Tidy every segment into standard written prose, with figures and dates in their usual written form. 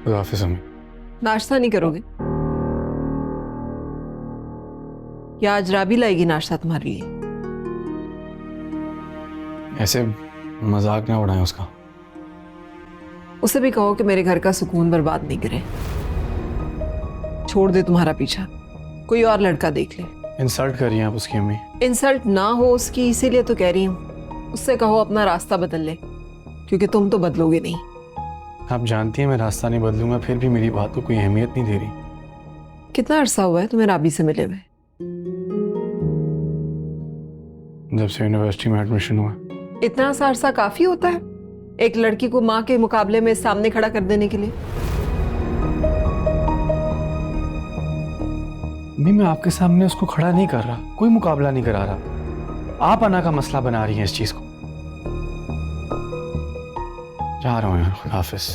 खुदा हाफिज़ अम्मी। नाश्ता नहीं करोगे? या आज राबी लाएगी नाश्ता तुम्हारे लिए? ऐसे मजाक ना उड़ाएं उसका। उसे भी कहो कि मेरे घर का सुकून बर्बाद नहीं करे, छोड़ दे तुम्हारा पीछा, कोई और लड़का देख ले। इंसल्ट कर रही हैं आप उसकी अम्मी। इंसल्ट ना हो उसकी, इसीलिए तो कह रही हूँ। उससे कहो अपना रास्ता बदल ले, क्योंकि तुम तो बदलोगे नहीं। आप जानती हैं मैं रास्ता नहीं बदलूंगा, फिर भी मेरी बात को कोई अहमियत नहीं दे रही। कितना अरसा हुआ है तुम्हें राबी से मिले हुए? जब से यूनिवर्सिटी में एडमिशन हुआ। इतना सा अरसा काफी होता है एक लड़की को माँ के मुकाबले में सामने खड़ा कर देने के लिए? अम्मी मैं आपके सामने उसको खड़ा नहीं कर रहा, कोई मुकाबला नहीं करा रहा। आप अना का मसला बना रही हैं इस चीज को। जा रहा हूँ यार, खुदा हाफिज़।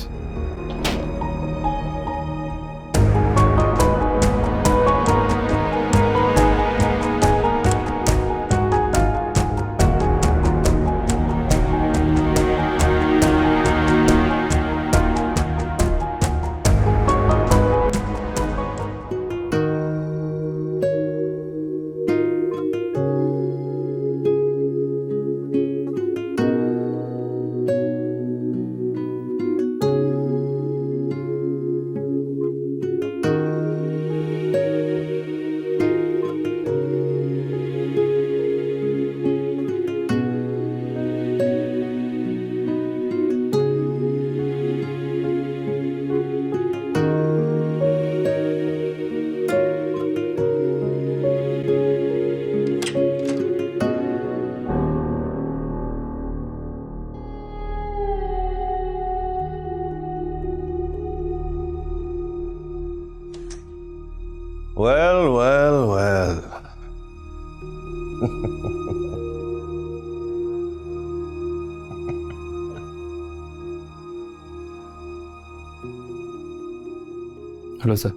Well, well, well. Hello sir.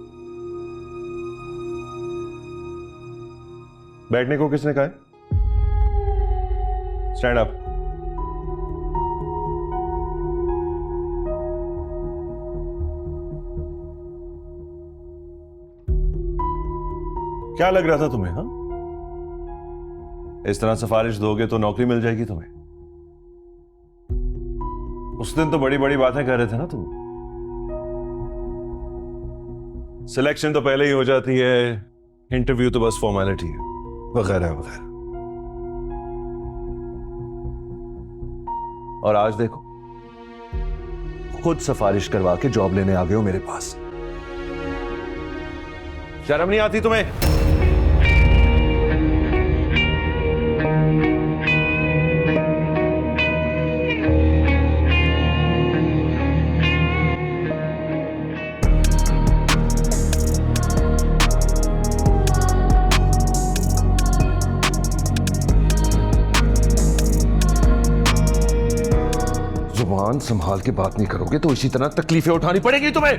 बैठने को किसने कहा है? Stand up. क्या लग रहा था तुम्हें? हाँ, इस तरह सिफारिश दोगे तो नौकरी मिल जाएगी तुम्हें। उस दिन तो बड़ी बड़ी बातें कर रहे थे ना तुम। सिलेक्शन तो पहले ही हो जाती है, इंटरव्यू तो बस फॉर्मेलिटी है, वगैरह वगैरह। और आज देखो, खुद सिफारिश करवा के जॉब लेने आ गए हो मेरे पास। शर्म नहीं आती तुम्हें? जुबान संभाल के बात नहीं करोगे तो इसी तरह तकलीफें उठानी पड़ेगी तुम्हें।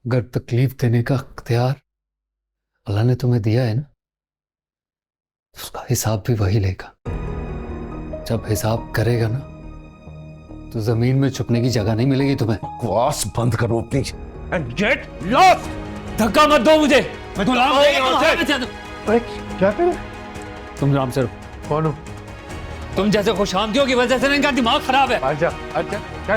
अगर तकलीफ देने का अख्तियार अल्लाह ने तुम्हें दिया है ना, तो उसका हिसाब भी वही लेगा। जब हिसाब करेगा ना, तो जमीन में छुपने की जगह नहीं मिलेगी तुम्हें। बकवास बंद करो अपनी एंड गेट लॉस्ट। धक्का मत दो मुझे, मैं गुलाम नहीं हूं। अरे क्या कर? तुम आराम से रहो। कौन हो? तुम जैसे खुशामदियों की वजह से ना इनका दिमाग खराब है। अच्छा अच्छा क्या?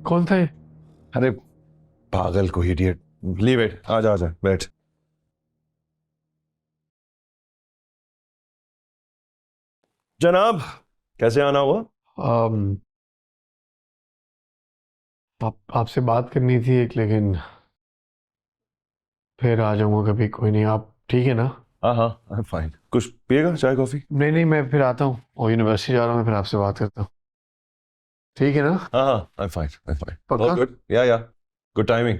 कौन था ये? अरे पागल को इडियट। Leave it. आ जा बैठ। जनाब, कैसे आना हुआ? आपसे बात करनी थी एक, लेकिन फिर आ जाऊंगा कभी। कोई नहीं, आप ठीक है ना? हाँ हाँ, आई एम फाइन। कुछ पिएगा, चाय कॉफी? नहीं नहीं, मैं फिर आता हूँ, और यूनिवर्सिटी जा रहा हूँ, मैं फिर आपसे बात करता हूँ। ठीक है ना? हाँ हाँ, I am fine, I am fine. पक्का? All good. Yeah good timing.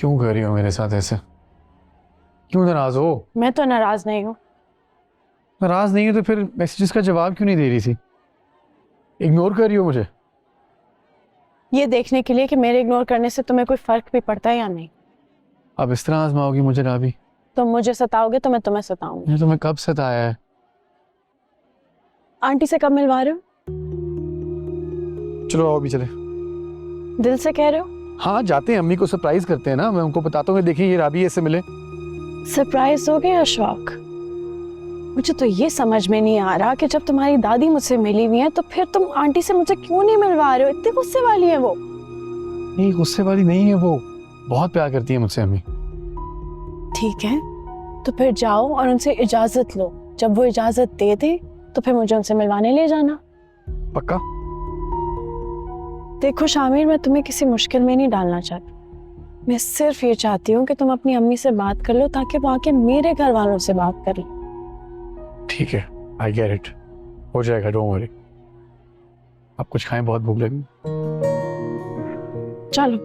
क्यों कर रही हो मेरे साथ ऐसे? क्यों नाराज हो? मैं तो नाराज नहीं हूँ। नाराज नहीं हो तो फिर मैसेजेस का जवाब क्यों नहीं दे रही थी? इग्नोर कर रही हो मुझे? ये देखने के लिए कि मेरे इग्नोर करने से तुम्हें कोई फर्क भी पड़ता है या नहीं। अब इस तरह आजमाओगी मुझे राबी? तुम मुझे सताओगे तो मैं तुम्हें सताऊंगी। मैंने तुम्हें कब सताया है? आंटी से कब मिलवा रहे हो? चलो आओ भी चले। दिल से कह रहे हो? हाँ जाते हैं, अम्मी को सरप्राइज करते हैं ना। मैं उनको बताता हूँ देखिए ये राबी ऐसे मिले। सरप्राइज हो गया या शौक? मुझे तो ये समझ में नहीं आ रहा कि जब तुम्हारी दादी मुझसे मिली हुई है तो फिर तुम आंटी से मुझे क्यों नहीं मिलवा रहे हो? इतनी गुस्से वाली है वो। नहीं गुस्से वाली नहीं है वो, बहुत प्यार करती है मुझसे अम्मी। ठीक है तो फिर जाओ और उनसे इजाजत लो। जब वो इजाजत दे दे तो फिर मुझे उनसे मिलवाने ले जाना। पक्का? देखो शामिर, मैं तुम्हें किसी मुश्किल में नहीं डालना चाहती। मैं सिर्फ ये चाहती हूँ कि तुम अपनी अम्मी से बात कर लो ताकि वो आके मेरे घर वालों से बात कर ले। ठीक है, आई गेट इट, हो जाएगा, डोंट वरी। आप कुछ खाएं, बहुत भूख लगी। चलो।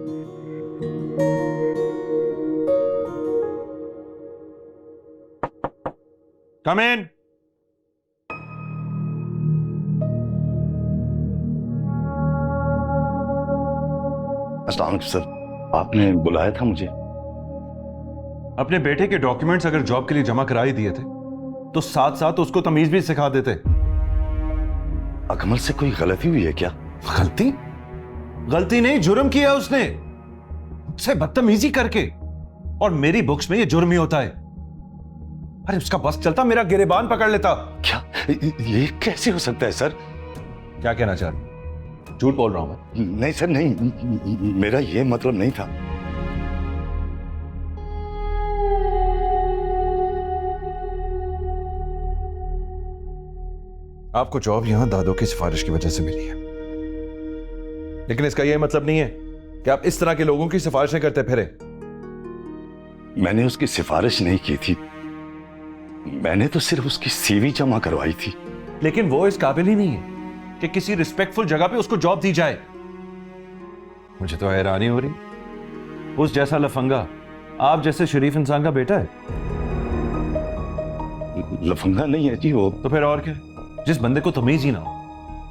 कम इन। अस्सलाम वालेकुम सर, आपने बुलाया था मुझे? अपने बेटे के डॉक्यूमेंट्स अगर जॉब के लिए जमा करा ही दिए थे तो साथ साथ उसको तमीज भी सिखा देते। अकमल से कोई गलती हुई है क्या? गलती? गलती नहीं, जुर्म किया उसने, मुझसे बदतमीजी करके। और मेरी बुक्स में ये जुर्म ही होता है। अरे उसका बस चलता मेरा गिरेबान पकड़ लेता। क्या ये कैसे हो सकता है सर? क्या कहना चाह रहे? झूठ बोल रहा हूं मैं? नहीं सर, नहीं, मेरा ये मतलब नहीं था। आपको जॉब यहां दादो की सिफारिश की वजह से मिली है, लेकिन इसका यह मतलब नहीं है कि आप इस तरह के लोगों की सिफारिशें करते फिरे। मैंने उसकी सिफारिश नहीं की थी, मैंने तो सिर्फ उसकी सीवी जमा करवाई थी। लेकिन वो इस काबिल ही नहीं है कि किसी रिस्पेक्टफुल जगह पे उसको जॉब दी जाए। मुझे तो हैरानी हो रही, उस जैसा लफंगा आप जैसे शरीफ इंसान का बेटा है। लफंगा नहीं है जी वो। तो फिर और क्या? जिस बंदे को तमीज ही ना हो,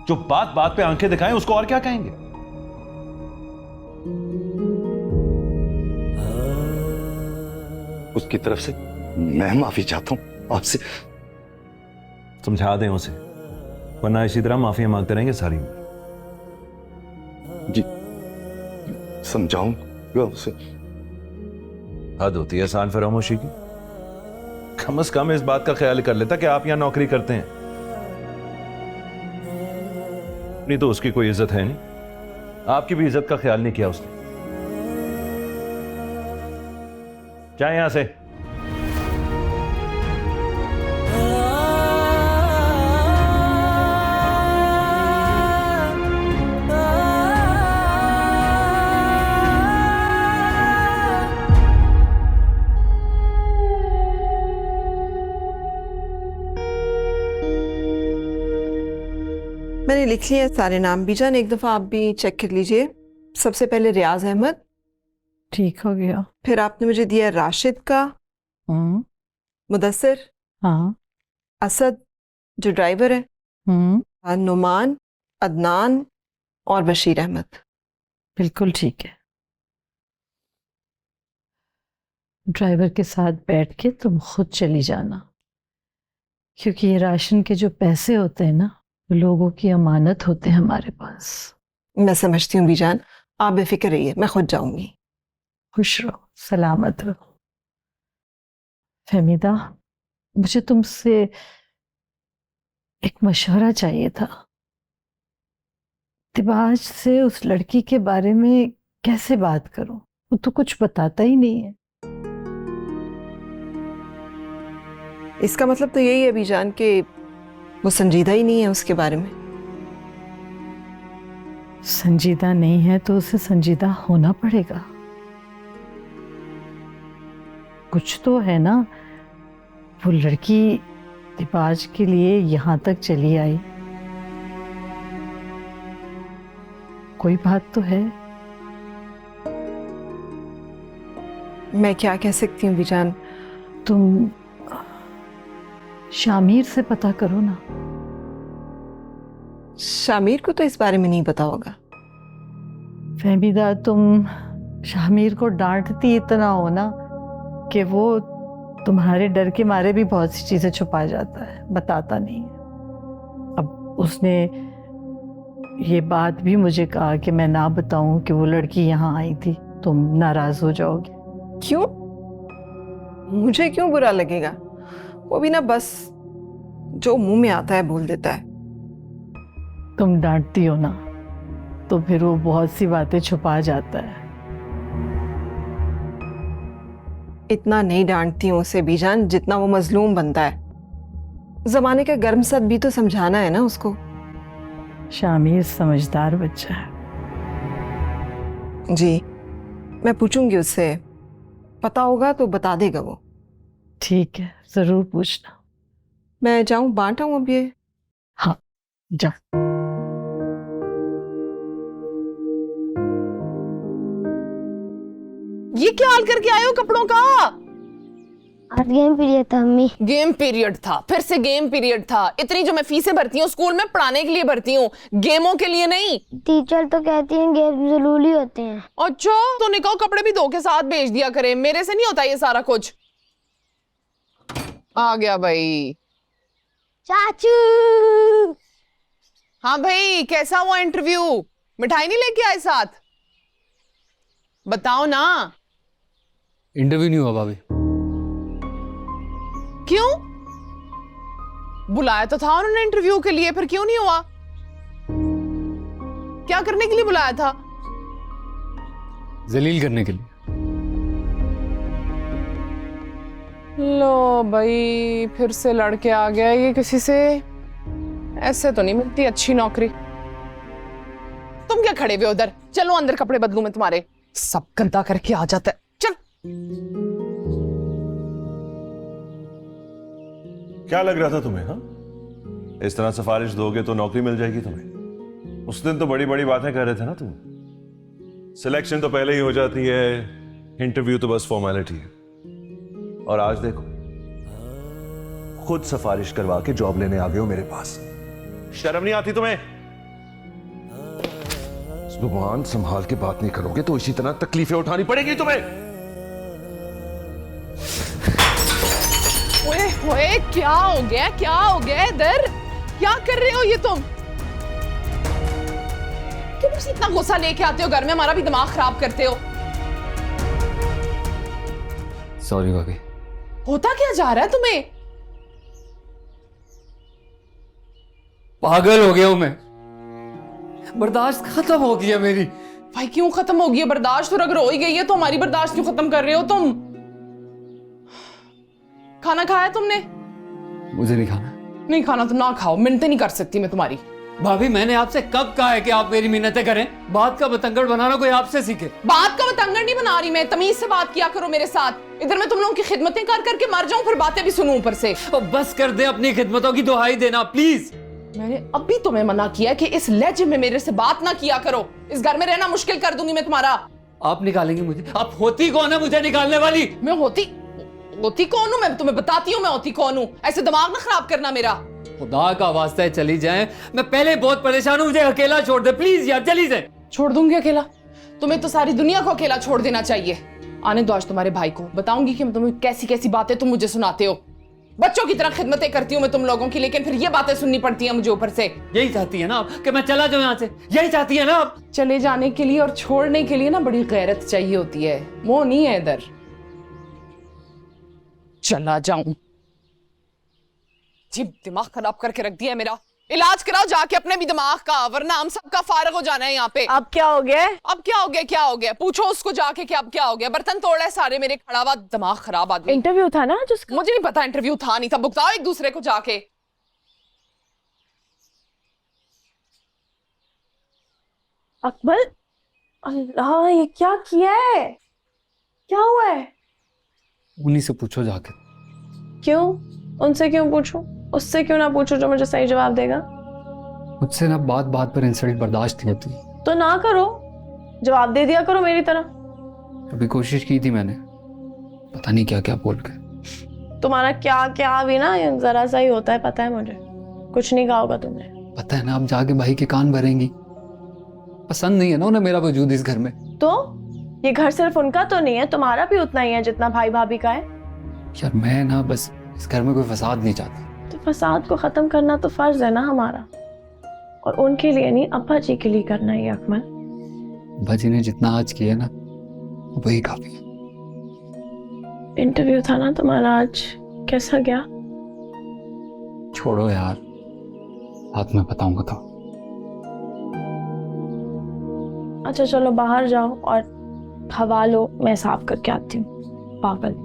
जो बात बात पे आंखें दिखाएं, उसको और क्या कहेंगे? उसकी तरफ से मैं माफी चाहता हूं आपसे। समझा दें उसे, वरना इसी तरह माफिया मांगते रहेंगे सारी उम्र। जी समझाऊंगा उसे। हद होती है एहसान फरामोशी की। कम से कम इस बात का ख्याल कर लेता कि आप यहां नौकरी करते हैं। नहीं तो उसकी कोई इज्जत है नहीं, आपकी भी इज्जत का ख्याल नहीं किया उसने। जाए यहां से। मैंने लिख लिया सारे नाम। बीजान एक दफ़ा आप भी चेक कर लीजिए। सबसे पहले रियाज अहमद, ठीक हो गया। फिर आपने मुझे दिया राशिद का, मुदस्सिर, हाँ। असद जो ड्राइवर है, नुमान, अदनान और बशीर अहमद। बिल्कुल ठीक है। ड्राइवर के साथ बैठ के तुम खुद चली जाना, क्योंकि ये राशन के जो पैसे होते हैं ना, वो लोगों की अमानत होते हैं हमारे पास। मैं समझती हूँ बीजान, आप बेफिक्र रहिए, मैं खुद जाऊंगी। खुश रहो, सलामत रहो। फहमीदा, मुझे तुमसे एक मशवरा चाहिए था। तिबाज से उस लड़की के बारे में कैसे बात करूं? वो तो कुछ बताता ही नहीं है। इसका मतलब तो यही है बीजान कि वो संजीदा ही नहीं है उसके बारे में। संजीदा नहीं है तो उसे संजीदा होना पड़ेगा। कुछ तो है ना। वो लड़की तिबाज के लिए यहां तक चली आई, कोई बात तो है। मैं क्या कह सकती हूँ बीजान? तुम शामिर से पता करो ना। शामिर को तो इस बारे में नहीं पता होगा। फहमीदा, तुम शामिर को डांटती इतना हो ना कि वो तुम्हारे डर के मारे भी बहुत सी चीजें छुपा जाता है, बताता नहीं है। अब उसने ये बात भी मुझे कहा कि मैं ना बताऊं कि वो लड़की यहाँ आई थी, तुम नाराज हो जाओगे। क्यों? मुझे क्यों बुरा लगेगा? वो भी ना बस जो मुंह में आता है बोल देता है। तुम डांटती हो ना तो फिर वो बहुत सी बातें छुपा जाता है। इतना नहीं डांटती हूँ उसे बीजान जितना वो मजलूम बनता है। जमाने का गर्म सद भी तो समझाना है ना उसको। शामिर समझदार बच्चा है। जी, मैं पूछूंगी उससे, पता होगा तो बता देगा वो। ठीक है, जरूर पूछना। मैं जाऊं, बांट आऊं अब ये? हाँ, जा। ये क्या हाल करके आए हो कपड़ों का? आज गेम पीरियड था मम्मी। गेम पीरियड था? फिर से गेम पीरियड था? इतनी जो मैं फीसें भरती हूँ स्कूल में पढ़ाने के लिए भरती हूँ, गेमों के लिए नहीं। टीचर तो कहती हैं गेम जरूरी होते हैं। अच्छा, तो निकाह कपड़े भी धो के साथ भेज दिया करे, मेरे से नहीं होता ये सारा कुछ। आ गया भाई चाचू। हाँ भाई, कैसा हुआ इंटरव्यू? मिठाई नहीं लेके आए साथ? बताओ ना। इंटरव्यू नहीं हुआ भाभी। क्यों? बुलाया तो था उन्होंने इंटरव्यू के लिए, फिर क्यों नहीं हुआ? क्या करने के लिए बुलाया था? जलील करने के लिए। लो भाई, फिर से लड़के आ गया ये किसी से। ऐसे तो नहीं मिलती अच्छी नौकरी। तुम क्या खड़े हुए उधर? चलो अंदर, कपड़े बदलूं मैं तुम्हारे। सब गंदा करके आ जाता है। चल। क्या लग रहा था तुम्हें? हाँ, इस तरह सिफारिश दोगे तो नौकरी मिल जाएगी तुम्हें। उस दिन तो बड़ी बड़ी बातें कर रहे थे ना तुम। सिलेक्शन तो पहले ही हो जाती है, इंटरव्यू तो बस फॉर्मेलिटी है। और आज देखो, खुद सिफारिश करवा के जॉब लेने आ गए हो मेरे पास। शर्म नहीं आती तुम्हें? जुबान संभाल के बात नहीं करोगे तो इसी तरह तकलीफें उठानी पड़ेगी तुम्हें। ओए ओए, क्या हो गया? क्या हो गया इधर? क्या कर रहे हो ये तुम? क्यों बस इतना गुस्सा लेके आते हो घर में, हमारा भी दिमाग खराब करते हो? सॉरी भाभी। होता क्या जा रहा है तुम्हें? पागल हो गया हूं मैं, बर्दाश्त खत्म हो गई है मेरी। भाई क्यों खत्म हो गई है बर्दाश्त? और अगर हो ही गई है तो हमारी बर्दाश्त क्यों खत्म कर रहे हो तुम? खाना खाया तुमने? मुझे नहीं खाना। नहीं खाना तो ना खाओ, मिन्नतें नहीं कर सकती मैं तुम्हारी। भाभी, मैंने आपसे कब कहा है कि आप मेरी मिन्नतें करें? बात का बतंगड़ बनाना कोई आपसे सीखे। बात का बतंगड़ नहीं बना रही मैं, तमीज से बात किया करो मेरे साथ। इधर मैं तुम लोगों की खिदमतें कर करके मर जाऊं, फिर बातें भी सुनूं ऊपर से। और बस कर दे अपनी खिदमतों की दुहाई देना प्लीज। मैंने अभी तुम्हें मना किया कि इस लहजे में मेरे से बात ना किया करो। इस घर में रहना मुश्किल कर दूंगी मैं तुम्हारा। आप निकालेंगे मुझे? आप होती कौन है मुझे निकालने वाली? मैं होती कौन हूं? मैं तुम्हें बताती हूँ मैं होती कौन हूँ। ऐसे दिमाग ना खराब करना मेरा। खुदा का वास्ता है चली जाए, मैं पहले बहुत परेशान हूं, मुझे अकेला छोड़ दे प्लीज यार, चली जाए। छोड़ दूंगी अकेला? तुम्हें तो सारी दुनिया को अकेला छोड़ देना चाहिए। आने दो आज तुम्हारे भाई को, बताऊंगी कि तुम्हें कैसी कैसी बातें तुम मुझे सुनाते हो। बच्चों की तरह खिदमतें करती हूँ मैं तुम लोगों की, लेकिन फिर ये बातें सुननी पड़ती हैं मुझे ऊपर से। यही चाहती है ना आप कि मैं चला जाऊं यहाँ से? यही चाहती है ना आप? चले जाने के लिए और छोड़ने के लिए ना बड़ी गैरत चाहिए होती है, वो नहीं है इधर। चला जाऊं? जी दिमाग खराब करके रख दिया है मेरा। इलाज कराओ जाके अपने भी दिमाग का, वरना हम सबका फारग हो जाना है यहाँ पे। अब क्या हो गया? अब क्या हो गया? क्या हो गया? पूछो उसको जाके कि अब क्या हो गया। बर्तन तोड़ा है सारे मेरे, खड़ा हुआ दिमाग खराब आदमी। इंटरव्यू था ना जिसका? मुझे नहीं पता, इंटरव्यू था नहीं था। भुगताओ एक दूसरे को जाके। अकबर, अल्लाह ये क्या किया है? क्या हुआ है? उन्हीं से पूछो जाके। क्यों? उनसे क्यों पूछूं? उससे क्यों ना पूछूं जो मुझे सही जवाब देगा? मुझसे ना बात बात पर इंसल्ट बर्दाश्त नहीं होती। तो ना करो, जवाब दे दिया करो मेरी तरह। अभी कोशिश की थी मैंने, पता नहीं क्या क्या बोल के। तुम्हारा क्या क्या भी ना जरा सा ही होता है, पता है मुझे। कुछ नहीं कहा होगा तुमने। पता है ना, अब जाके भाई के कान भरेंगी। पसंद नहीं है ना उन्हें मेरा वजूद इस घर में। तो ये घर सिर्फ उनका तो नहीं है, तुम्हारा भी उतना ही है जितना भाई भाभी का है। यार मैं ना बस इस घर में कोई फसाद नहीं चाहता। तो फसाद को खत्म करना तो फर्ज है ना हमारा, और उनके लिए नहीं, अब्बा जी के लिए करना है अकमल। अब्बा जी ने जितना आज किया ना वही काफी है। इंटरव्यू था ना तुम्हारा आज, कैसा गया? छोड़ो यार, रात में बताऊंगा तो। अच्छा चलो बाहर जाओ और हवा लो, मैं साफ करके आती हूँ। पागल।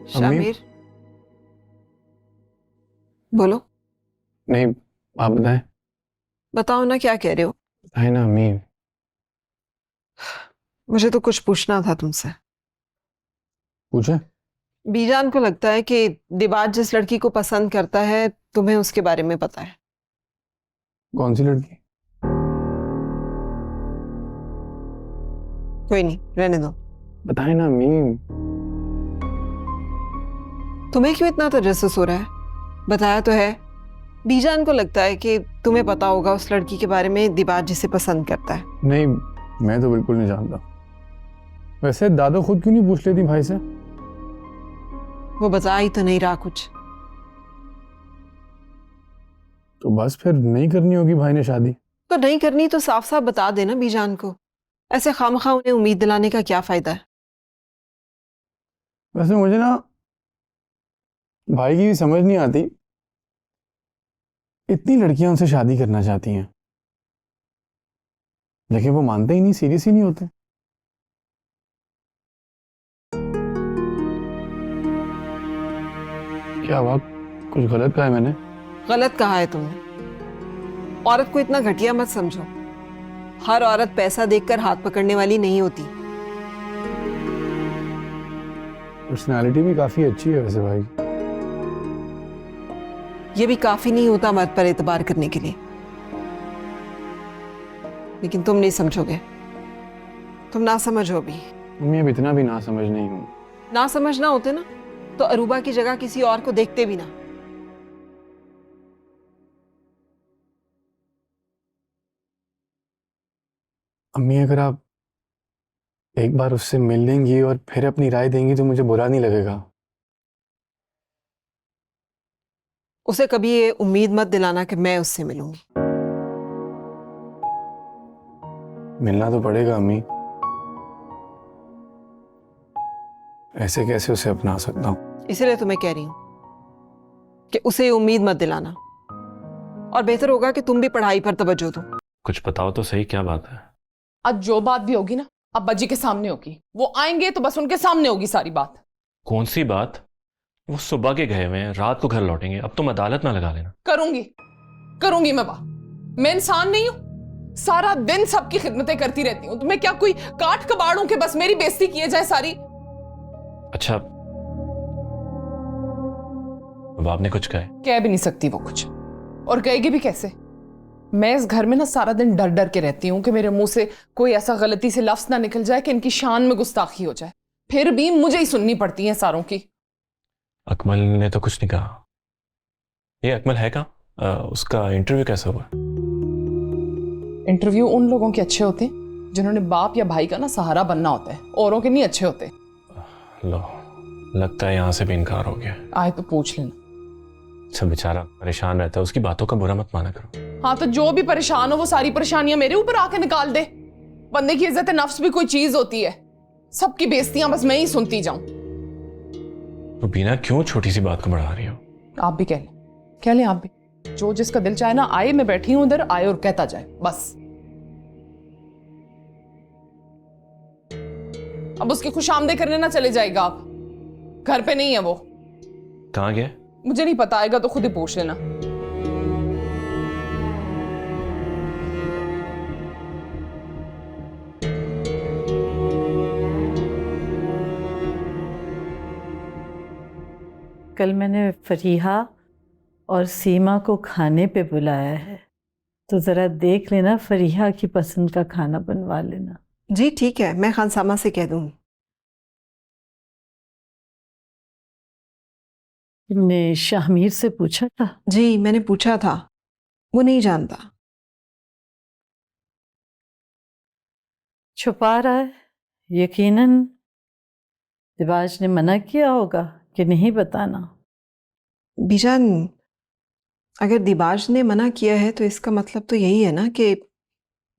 शामिर, बोलो। नहीं, आप बताएं। बताओ ना, क्या कह रहे हो? बताएं ना अम्मी। मुझे तो कुछ पूछना था तुमसे। पूछे? बीजान को लगता है कि दिबाज जिस लड़की को पसंद करता है तुम्हें उसके बारे में पता है। कौन सी लड़की? कोई नहीं, रहने दो। बताएं ना अम्मी। तुम्हें क्यों इतना तजस्सुस हो रहा है? बताया तो है। बीजान को लगता है कि तुम्हें पता होगा उस लड़की के बारे में, दिबाज जिसे पसंद करता है। नहीं, मैं तो बिल्कुल नहीं जानता। वैसे दादा खुद क्यों नहीं पूछ लेती भाई से? वो बता ही तो नहीं रहा कुछ। तो बस फिर नहीं करनी होगी भाई ने शादी। तो नहीं करनी तो साफ साफ बता देना बीजान को। ऐसे खामखा उन्हें उम्मीद दिलाने का क्या फायदा है? वैसे मुझे ना भाई की भी समझ नहीं आती, इतनी लड़कियां उनसे शादी करना चाहती हैं लेकिन वो मानते ही नहीं, सीरियस ही नहीं होते। क्या हुआ? कुछ गलत कहा है मैंने? गलत कहा है तुमने। औरत को इतना घटिया मत समझो। हर औरत पैसा देखकर हाथ पकड़ने वाली नहीं होती। पर्सनालिटी भी काफी अच्छी है वैसे भाई। ये भी काफी नहीं होता मर्द पर एतबार करने के लिए। लेकिन तुम नहीं समझोगे। तुम ना समझ हो भी। मम्मी अब इतना भी ना समझ नहीं हूं। ना समझना होते ना तो अरूबा की जगह किसी और को देखते भी ना। अम्मी अगर आप एक बार उससे मिल लेंगी और फिर अपनी राय देंगी तो मुझे बुरा नहीं लगेगा। उसे कभी ये उम्मीद मत दिलाना कि मैं उससे मिलूंगी। मिलना तो पड़ेगा अम्मी। ऐसे कैसे उसे अपना सकता हूं? इसलिए तो मैं कह रही हूं कि उसे ये उम्मीद मत दिलाना। और बेहतर होगा कि तुम भी पढ़ाई पर तवज्जो दो। कुछ बताओ तो सही, क्या बात है? आज जो बात भी होगी ना, अब्बा जी के सामने होगी। वो आएंगे तो बस उनके सामने होगी सारी बात। कौन सी बात? वो सुबह के गए हुए हैं, रात को घर लौटेंगे। अब तुम अदालत ना लगा लेना। करूंगी मैं बात। मैं इंसान नहीं हूं? सारा दिन सबकी खिदमतें करती रहती हूं। मैं क्या कोई काठ कबाड़ हूं कि बस मेरी बेइज्जती किए जाए सारी? अच्छा, अब आपने कुछ कहा है? कह भी नहीं सकती वो कुछ, और कहेगी भी कैसे? मैं इस घर में ना सारा दिन डर डर के रहती हूँ कि मेरे मुंह से कोई ऐसा गलती से लफ्ज ना निकल जाए कि इनकी शान में गुस्ताखी हो जाए। फिर भी मुझे ही सुननी पड़ती है सारों की। अकमल ने तो कुछ नहीं कहा। ये अकमल है कहाँ? उसका इंटरव्यू कैसा हुआ? इंटरव्यू उन लोगों के अच्छे होते हैं जिन्होंने बाप या भाई का ना सहारा बनना होता है, औरों के नहीं अच्छे होते। लो, लगता है यहाँ से भी इनकार हो गया। आए तो पूछ लेना। अच्छा, बेचारा परेशान रहता है, उसकी बातों का बुरा मत माना करो। हाँ तो जो भी परेशान हो वो सारी परेशानियां मेरे ऊपर आके निकाल दे। बंदे की इज्जत नफ्स भी कोई चीज होती है। सबकी बेइज्जतियां बस मैं ही सुनती जाऊं। तो बीना क्यों छोटी सी बात को बढ़ा रही हो? आप भी कह लें आप भी। जो जिसका दिल चाहे ना आए, मैं बैठी हूं उधर, आए और कहता जाए बस। अब उसकी खुशामदीद करने ना चले जाएगा आप, घर पे नहीं है वो। कहाँ गया? मुझे नहीं पता, आएगा तो खुद ही पूछ लेना। कल मैंने फरीहा और सीमा को खाने पे बुलाया है, तो ज़रा देख लेना, फरीहा की पसंद का खाना बनवा लेना। जी ठीक है, मैं खानसामा से कह दूंगी। तुमने शाहमीर से पूछा था? जी मैंने पूछा था, वो नहीं जानता। छुपा रहा है यकीनन। दिबाज ने मना किया होगा कि नहीं बताना। बीजान, अगर दिबाज ने मना किया है तो इसका मतलब तो यही है ना कि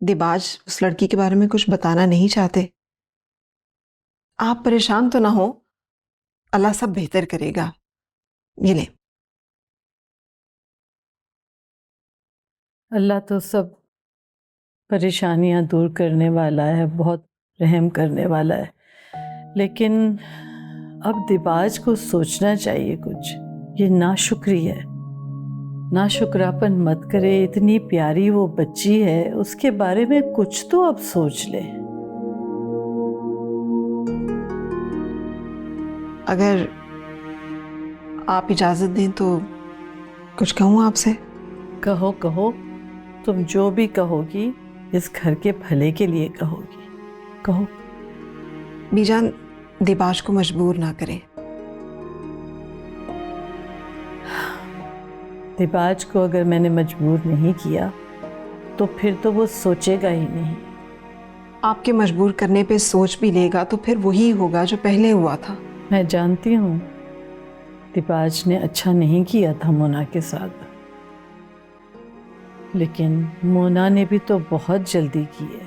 दिबाज उस लड़की के बारे में कुछ बताना नहीं चाहते। आप परेशान तो ना हो, अल्लाह सब बेहतर करेगा। ये ले। अल्लाह तो सब परेशानियां दूर करने वाला है, बहुत रहम करने वाला है, लेकिन अब दिबाज को सोचना चाहिए कुछ। ये नाशुक्री है, नाशुक्रापन मत करे। इतनी प्यारी वो बच्ची है, उसके बारे में कुछ तो अब सोच ले। अगर आप इजाजत दें तो कुछ कहूँ आपसे? कहो कहो, तुम जो भी कहोगी इस घर के भले के लिए कहोगी, कहो। बीजान, दिबाज को मजबूर ना करें। दिबाज को अगर मैंने मजबूर नहीं किया तो फिर तो वो सोचेगा ही नहीं। आपके मजबूर करने पे सोच भी लेगा तो फिर वही होगा जो पहले हुआ था। मैं जानती हूँ दिबाज ने अच्छा नहीं किया था मोना के साथ, लेकिन मोना ने भी तो बहुत जल्दी की है।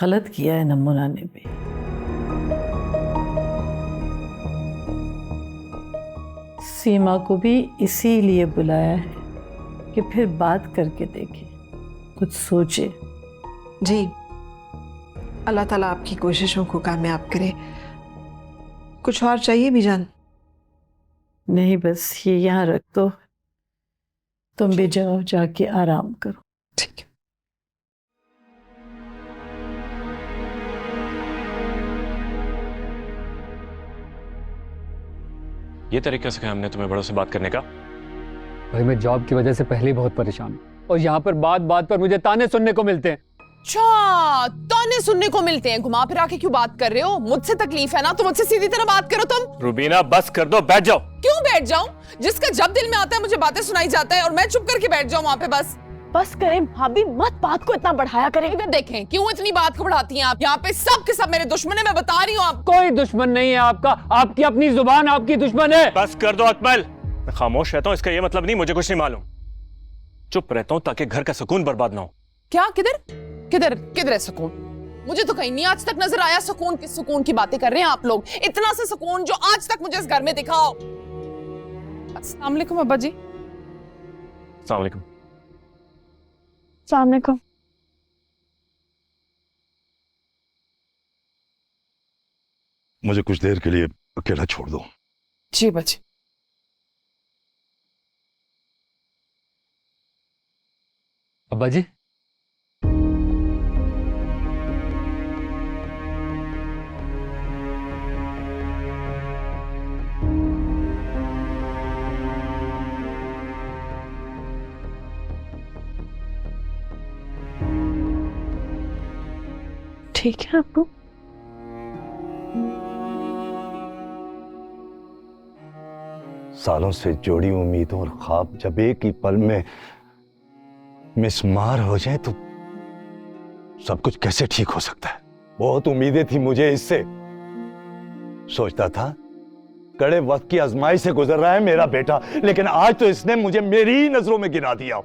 गलत किया है ना मोना ने भी। सीमा को भी इसीलिए बुलाया है कि फिर बात करके देखे, कुछ सोचे। जी, अल्लाह ताला आपकी कोशिशों को कामयाब करे। कुछ और चाहिए बीजान? नहीं, बस ये यहाँ रख दो, तुम भी जाओ, जाके आराम करो। ठीक है। ये तरीका सिखाया हमने तुम्हें बड़ों से बात करने का? भाई मैं जॉब की वजह से पहले ही बहुत परेशान हूँ, और यहाँ पर बात बात पर मुझे ताने सुनने को मिलते हैं। अच्छा, ताने सुनने को मिलते हैं? घुमा फिरा के क्यों बात कर रहे हो? मुझसे तकलीफ है ना तो मुझसे सीधी तरह बात करो तुम। रुबीना बस कर दो, बैठ जाओ। क्यों बैठ जाऊं? जिसका जब दिल में आता है मुझे बातें सुनाई जाता है और मैं चुप करके बैठ जाऊं वहां पे? बस करें भाभी, मत बात को इतना बढ़ाया करें। इधर देखें, क्यों इतनी बात को बढ़ाती हैं आप? यहाँ पे सब के सब मेरे दुश्मन है, मैं बता रही हूँ आपको। कोई दुश्मन नहीं है आपका, आपकी अपनी जुबान आपकी दुश्मन है। बस कर दो अकमल, मैं खामोश रहता हूँ इसका ये मतलब नहीं मुझे कुछ नहीं मालूम। चुप रहता हूँ ताकि घर का सुकून बर्बाद ना हो। क्या? किधर किधर किधर है सुकून? मुझे तो कहीं नहीं आज तक नजर आया सुकून। किस सुकून की बातें कर रहे हैं आप लोग? इतना सा सुकून जो आज तक मुझे इस घर में दिखाओ। अस्सलाम वालेकुम अब्बा जी। अस्सलाम वालेकुम। अस्सलाम वालेकुम। मुझे कुछ देर के लिए अकेला छोड़ दो। जी बच्चे। अब्बा जी, ठीक है अब्बू। सालों से जोड़ी उम्मीदों और ख्वाब जब एक ही पल में मिसमार हो जाए तो सब कुछ कैसे ठीक हो सकता है? बहुत उम्मीदें थी मुझे इससे। सोचता था कड़े वक्त की आजमाइश से गुजर रहा है मेरा बेटा, लेकिन आज तो इसने मुझे मेरी ही नजरों में गिरा दिया।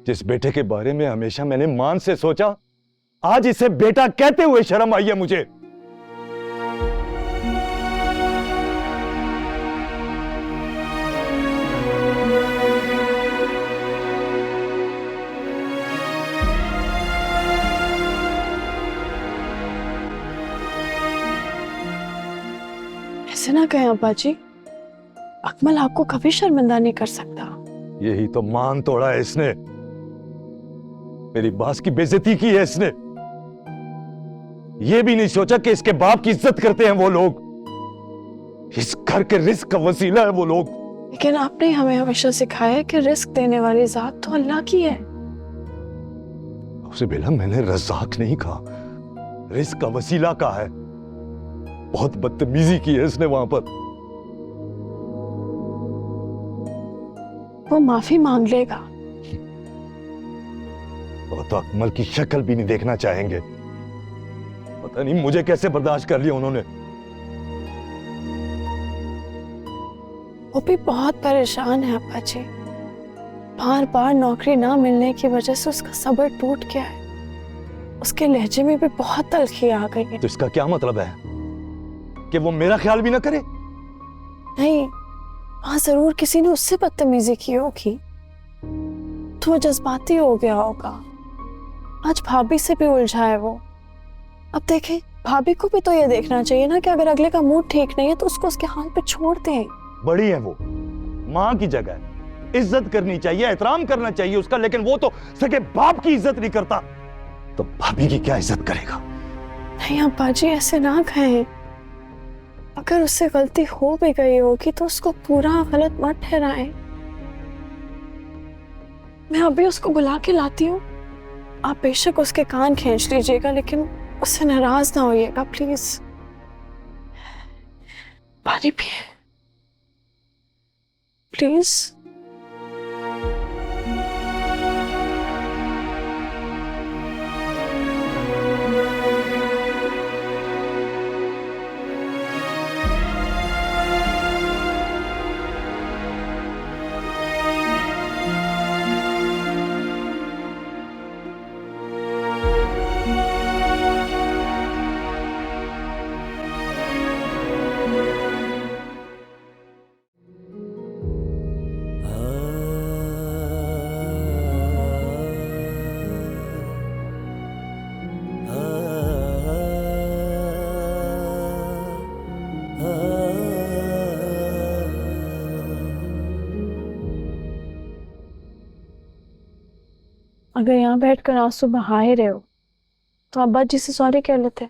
जिस बेटे के बारे में हमेशा मैंने मान से सोचा, आज इसे बेटा कहते हुए शर्म आई है मुझे। ऐसे ना कहें अब्बा जी, अकमल आपको कभी शर्मिंदा नहीं कर सकता। यही तो मान तोड़ा है इसने, मेरी बास की बेइज्जती की है इसने। ये भी नहीं सोचा कि इसके बाप की इज्जत करते हैं वो लोग, इस घर के रिस्क का वसीला है वो लोग। लेकिन आपने हमें हमेशा सिखाया है कि रिस्क देने वाली जात तो अल्लाह की है। उसे बेला मैंने रज़ाक नहीं कहा, रिस्क का वसीला कहा है। बहुत बदतमीजी की है इसने वहां पर। वो माफी मांग लेगा। वो तो अकमल की शक्ल भी नहीं देखना चाहेंगे। पता नहीं मुझे कैसे बर्दाश्त कर लिया उन्होंने। वो भी बहुत परेशान है अब्बा जी, बार बार नौकरी ना मिलने की वजह से उसका सब्र टूट गया है। उसके लहजे में भी बहुत तलखी आ गई है। तो इसका क्या मतलब है कि वो मेरा ख्याल भी ना करे? नहीं, वहां जरूर किसी ने उससे बदतमीजी की होगी तो वो जज्बाती हो गया होगा। आज भाभी से भी उलझा है वो। अब देखें, भाभी को भी तो ये देखना चाहिए ना कि अगर अगले का मूड ठीक नहीं है तो उसको उसके हाल पे छोड़ दें। बड़ी है वो, माँ की जगह है, इज्जत करनी चाहिए, एहतराम करना चाहिए उसका, लेकिन वो तो सके बाप की इज्जत नहीं करता, तो भाभी की क्या इज्जत करेगा? नहीं अब्बा जी, ऐसे ना कहें। अगर उससे गलती हो भी गई होगी तो उसको पूरा गलत मत ठहराएं। मैं अभी उसको बुला के लाती हूँ, आप बेशक उसके कान खींच लीजिएगा लेकिन उससे नाराज ना होइएगा प्लीज। पानी पिए प्लीज। अगर यहाँ बैठकर आंसू बहा ही रहे हो तो अब्बा जी से सॉरी कह लेते।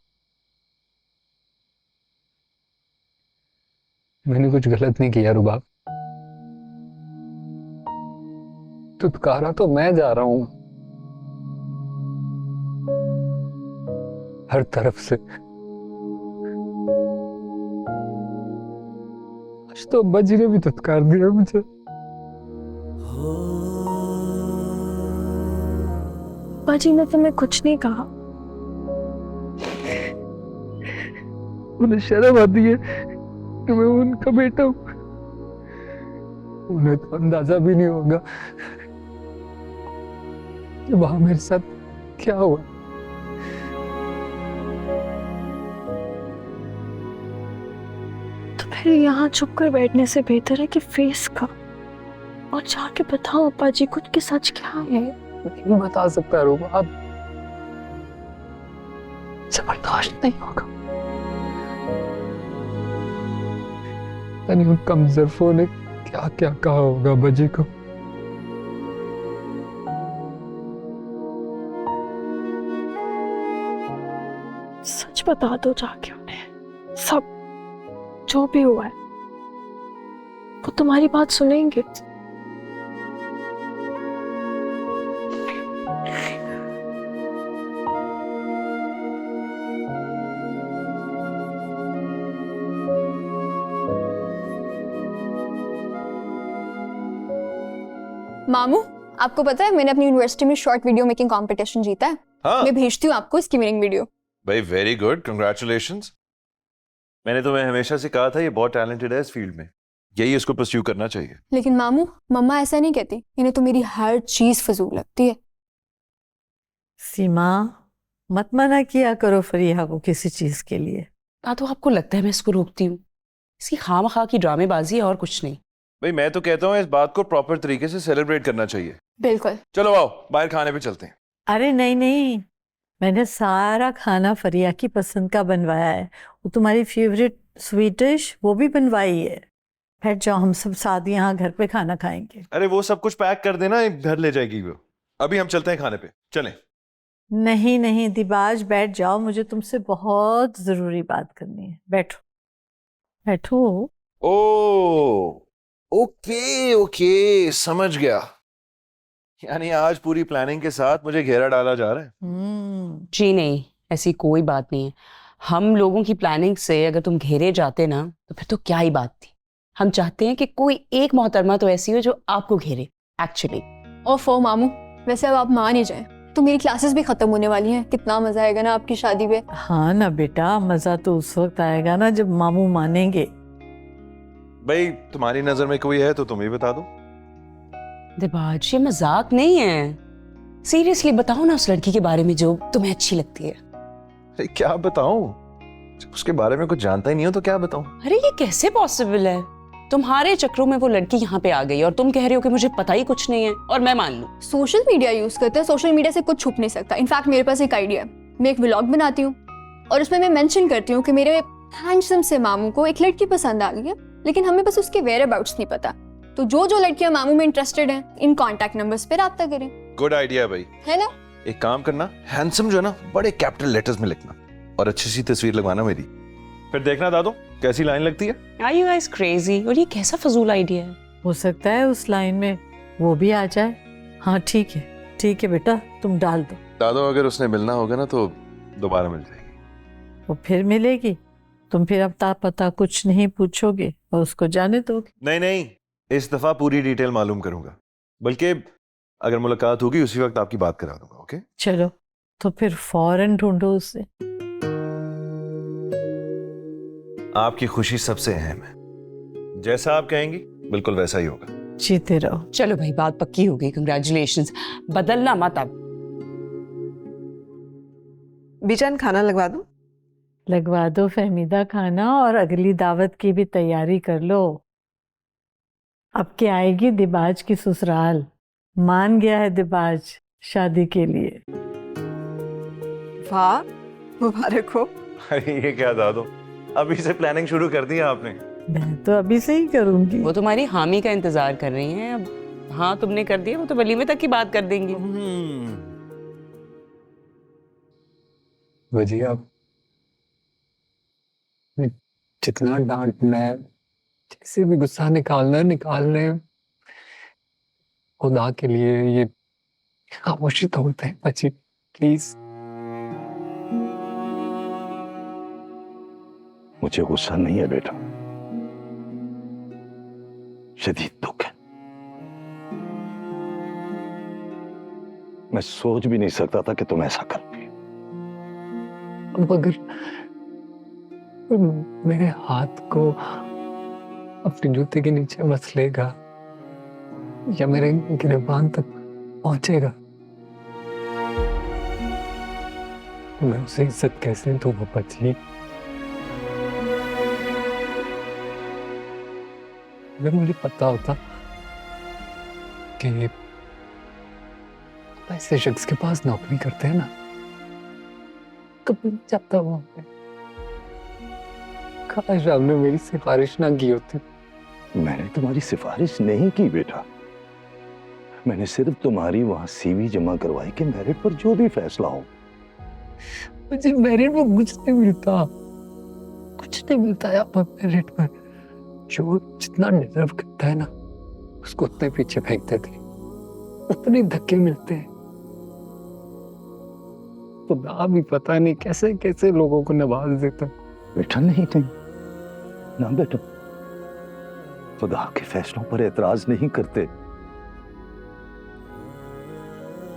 मैंने कुछ गलत नहीं किया रुबाब, तुतकारा तो मैं जा रहा हूं हर तरफ से। आज तो अब्बा जी ने भी तुतकार दिया मुझे। अब्बा जी ने तुम्हें कुछ नहीं कहा। उन्हें शर्म आती है कि मैं उनका बेटा हूं। उन्हें तो अंदाजा भी नहीं होगा कि वहां मेरे साथ क्या हुआ। तो फिर यहाँ चुप कर बैठने से बेहतर है कि फेस का और जाके बताओ अब्बा जी कुछ कि सच क्या है। नहीं बता सकता रुबाब, बर्दाश्त नहीं होगा। उन कमजरफों ने क्या क्या कहा होगा बजी को। सच बता दो जाके उन्हें, सब जो भी हुआ है। वो तुम्हारी बात सुनेंगे। मामू, आपको पता है मैंने अपनी यूनिवर्सिटी में शॉर्ट वीडियो मेकिंग कंपटीशन जीता है। हाँ मैं भेजती हूँ आपको इसकी विनिंग वीडियो। भाई वेरी गुड, कंग्रेचुलेशंस। मैंने तुम्हें हमेशा से कहा था ये बहुत टैलेंटेड है इस फील्ड में, यही इसको परस्यू करना चाहिए। लेकिन मामू, मम्मा ऐसा नहीं कहती, इन्हें तो मेरी हर चीज फजूल लगती है। सीमा, मत मना किया करो फरीहा को किसी चीज के लिए। तो आपको लगता है मैं इसको रोकती हूँ? इसकी खामखा की ड्रामेबाजी है और कुछ नहीं। भाई मैं तो कहता हूँ इस बात को प्रॉपर तरीके से सेलिब्रेट करना चाहिए। बिल्कुल। चलो आओ बाहर खाने पे चलते हैं। अरे नहीं नहीं, मैंने सारा खाना फरिया की पसंद का बनवाया है। वो तुम्हारी फेवरेट स्वीट डिश वो भी बनवाई है। बैठ जाओ, हम सब साथ यहाँ घर पे खाना खाएंगे। अरे वो सब कुछ पैक कर देना, घर ले जाएगी वो। अभी हम चलते हैं खाने पे, चलें। नहीं नहीं दिबाज, बैठ जाओ, मुझे तुमसे बहुत जरूरी बात करनी है। बैठो बैठो। ओ ओके ओके, समझ गया। यानी आज पूरी प्लानिंग के साथ मुझे घेरा डाला जा रहा है। जी नहीं, ऐसी कोई बात नहीं है। हम लोगों की प्लानिंग से अगर तुम घेरे जाते ना तो फिर तो क्या ही बात थी। हम चाहते हैं कि कोई एक मोहतरमा तो ऐसी हो जो आपको घेरे एक्चुअली। ओफो मामू, वैसे अब आप मान ही जाए तो मेरी क्लासेस भी खत्म होने वाली हैं। कितना मजा आएगा ना आपकी शादी पे। हाँ ना बेटा, मजा तो उस वक्त आएगा ना जब मामू मानेंगे। भाई तुम्हारी नजर में कोई है तो तुम ही बता दो। दिबाज, ये मजाक नहीं है, सीरियसली बताओ ना उस लड़की के बारे में जो तुम्हें अच्छी लगती है। अरे क्या बताऊं, जब उसके बारे में कुछ जानता ही नहीं हो तो क्या बताऊं। अरे ये कैसे पॉसिबल है? तुम्हारे चक्रों में वो लड़की यहाँ पे आ गई और तुम कह रहे हो कि मुझे पता ही कुछ नहीं है, और मैं मान लूं। सोशल मीडिया यूज करते हैं, सोशल मीडिया से कुछ छुप नहीं सकता। इनफैक्ट मेरे पास एक आइडिया है, मैं एक व्लॉग बनाती हूँ और उसमें मैं मेंशन करती हूँ कि मेरे हैंडसम से मामू को एक लड़की पसंद आ गई है, लेकिन हमें बस उसके वेयर अबाउट्स नहीं पता। तो जो जो लड़कियां मामू में इंटरेस्टेड हैं, इन कॉन्टैक्ट नंबर्स पे राब्ता करें। गुड आइडिया भाई, है ना? एक काम करना, हैंडसम जो है ना बड़े कैपिटल लेटर्स में लिखना और अच्छी सी तस्वीर लगवाना मेरी, फिर देखना दादो कैसी लाइन लगती है। Are you guys crazy? और ये कैसा फजूल आइडिया है? हो सकता है उस लाइन में वो भी आ जाए। हाँ ठीक है बेटा, तुम डाल दो। दादो अगर उसने मिलना होगा ना तो दोबारा मिल जाएगी। वो फिर मिलेगी, तुम फिर अब पता कुछ नहीं पूछोगे और उसको जाने दोगे। नहीं नहीं, इस दफा पूरी डिटेल मालूम करूंगा, बल्कि अगर मुलाकात होगी उसी वक्त आपकी बात करा दूंगा। ओके चलो तो फिर फौरन ढूंढो उसे। आपकी खुशी सबसे अहम है, जैसा आप कहेंगी बिल्कुल वैसा ही होगा। जीते रहो। चलो भाई, बात पक्की हो गई, कंग्रेचुलेशंस। बदलना मत अब। बीजान खाना लगवा दूं? लगवा दो फहमीदा खाना, और अगली दावत की भी तैयारी कर लो। अब के आएगी दिबाज की ससुराल। मान गया है दिबाज शादी के लिए। वाह, मुबारक हो। अरे ये क्या दादो, अभी से प्लानिंग शुरू कर दी है आपने। मैं तो अभी से ही करूंगी। वो तुम्हारी हामी का इंतजार कर रही हैं। अब हाँ तुमने कर दिया, वो तो वलीमे तक की बात कर देंगी। वजिया, आप जितना डांटना है, जैसे भी गुस्सा निकालना है निकाल लें। खुदा के लिए ये खामोशी तोड़ते हैं बच्ची, प्लीज। मुझे गुस्सा नहीं है बेटा, शदीद दुख है। मैं सोच भी नहीं सकता था कि तुम ऐसा कर पाए। अब अगर मेरे हाथ को अपने जूते के नीचे मसलेगा या मेरे गिरबान तक पहुंचेगा तो मैं उसे इज्जत कैसे दूं बच्ची? अगर मुझे पता होता कि ऐसे शख्स के पास नौकरी करते हैं ना, कभी नहीं जाता वहां पे। काश आपने मेरी सिफारिश ना की होती। मैंने तुम्हारी सिफारिश नहीं की बेटा, मैंने सिर्फ तुम्हारी वहां सीवी जमा करवाई कि मेरिट पर जो भी फैसला हो। मुझे मेरिट पर कुछ नहीं मिलता, कुछ नहीं मिलता है आप मेरिट पर। जो जितना डिजर्व करता है ना, उसको उतने पीछे फेंक देते, उतने धक्के मिलते हैं। तो ना भी पता नहीं कैसे कैसे लोगों को नवाज देता। बेटा नहीं नहीं ना बेटा, खुदा के फैसलों पर एतराज नहीं करते।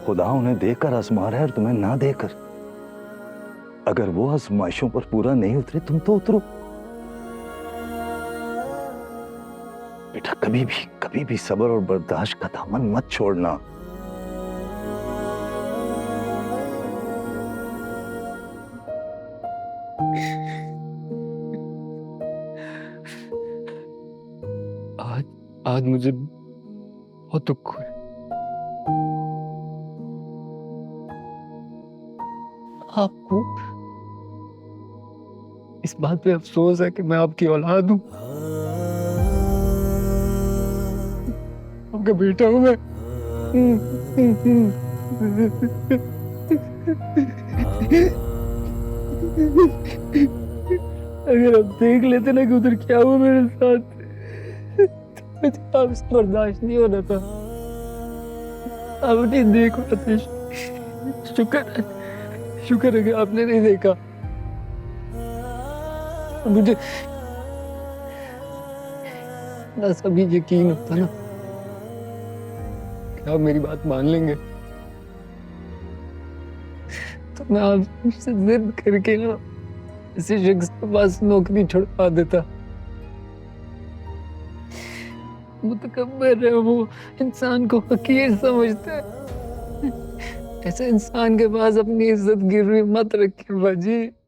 खुदा उन्हें देकर आजमा रहा है और तुम्हें ना देकर। अगर वो आजमाइशों पर पूरा नहीं उतरे तुम तो उतरो बेटा। कभी भी सब्र और बर्दाश्त का दामन मत छोड़ना। आज मुझे बहुत दुख हुआ। आपको इस बात पे अफसोस है कि मैं आपकी औलाद हूँ, आपका बेटा हूँ मैं। अगर आप देख लेते ना कि उधर क्या हुआ मेरे साथ, तो मुझे आपसे बर्दाश्त नहीं होना था। आपने देखा था, शुक्र है कि आपने नहीं देखा। मुझे ऐसा भी यकीन होता ना कि आप मेरी बात मान लेंगे, तो मैं आपसे जिद करके ना किसी शख्स के पास नौकरी छुड़वा देता। मुतकब्बिर है वो, इंसान को हकीर समझता है। ऐसे इंसान के पास अपनी इज्जत गिरवी मत रखिए बाजी।